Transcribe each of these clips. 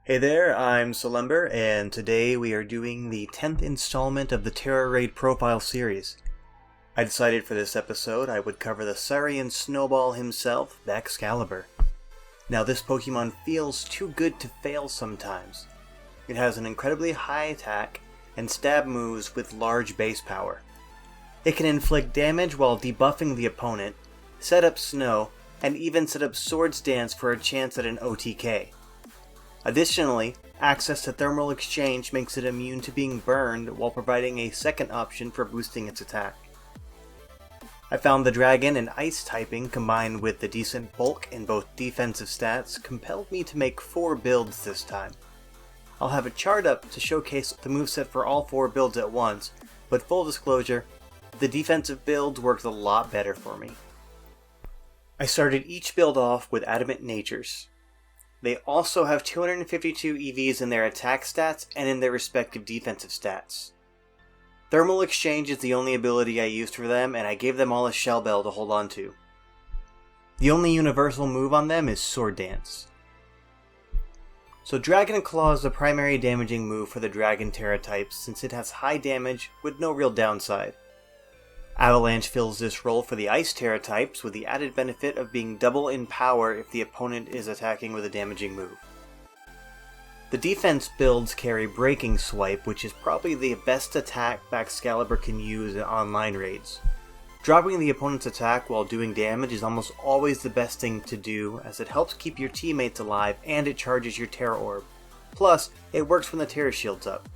Hey there, I'm Salember, and today we are doing the 10th installment of the Tera Raid profile series. I decided for this episode I would cover the Saurian Snowball himself, Baxcalibur. Now this Pokemon feels too good to fail sometimes. It has an incredibly high attack and stab moves with large base power. It can inflict damage while debuffing the opponent, set up snow, and even set up Swords Dance for a chance at an OTK. Additionally, access to Thermal Exchange makes it immune to being burned while providing a second option for boosting its attack. I found the Dragon and Ice typing combined with the decent bulk in both defensive stats compelled me to make 4 builds this time. I'll have a chart up to showcase the moveset for all 4 builds at once, but full disclosure, the defensive builds worked a lot better for me. I started each build off with Adamant Natures. They also have 252 EVs in their attack stats and in their respective defensive stats. Thermal Exchange is the only ability I used for them, and I gave them all a Shell Bell to hold on to. The only universal move on them is Sword Dance. So Dragon Claw is the primary damaging move for the Dragon Tera types since it has high damage with no real downside. Avalanche fills this role for the Ice Tera types with the added benefit of being double in power if the opponent is attacking with a damaging move. The defense builds carry Breaking Swipe, which is probably the best attack Baxcalibur can use in online raids. Dropping the opponent's attack while doing damage is almost always the best thing to do as it helps keep your teammates alive and it charges your Tera Orb. Plus, it works when the Tera Shield's up.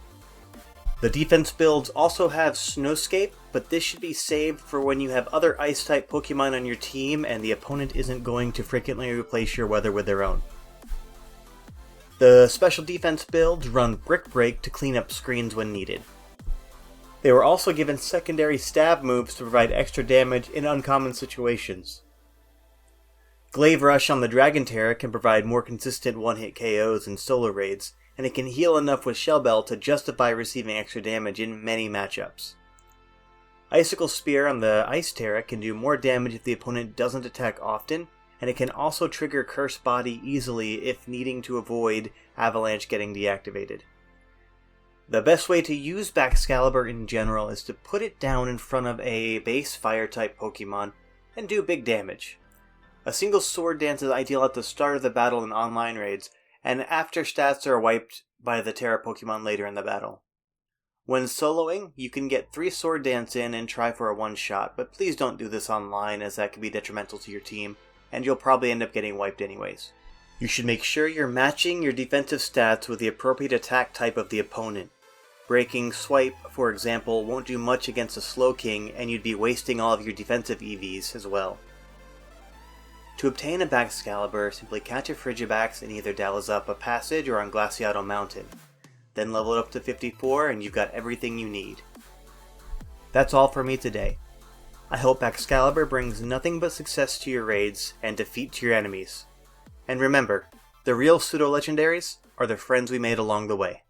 The defense builds also have Snowscape, but this should be saved for when you have other Ice-type Pokemon on your team and the opponent isn't going to frequently replace your weather with their own. The special defense builds run Brick Break to clean up screens when needed. They were also given secondary stab moves to provide extra damage in uncommon situations. Glaive Rush on the Dragon Tera can provide more consistent one-hit KOs in solo raids, and it can heal enough with Shell Bell to justify receiving extra damage in many matchups. Icicle Spear on the Ice Tera can do more damage if the opponent doesn't attack often, and it can also trigger Curse Body easily if needing to avoid Avalanche getting deactivated. The best way to use Baxcalibur in general is to put it down in front of a base Fire-type Pokemon and do big damage. A single Sword Dance is ideal at the start of the battle in online raids, and after stats are wiped by the Tera Pokemon later in the battle. When soloing, you can get 3 Sword Dance in and try for a one-shot, but please don't do this online as that can be detrimental to your team, and you'll probably end up getting wiped anyways. You should make sure you're matching your defensive stats with the appropriate attack type of the opponent. Breaking Swipe, for example, won't do much against a Slowking, and you'd be wasting all of your defensive EVs as well. To obtain a Baxcalibur, simply catch a Frigibax and either Dallazup a Passage or on Glaciato Mountain. Then level it up to 54 and you've got everything you need. That's all for me today. I hope Baxcalibur brings nothing but success to your raids and defeat to your enemies. And remember, the real pseudo-legendaries are the friends we made along the way.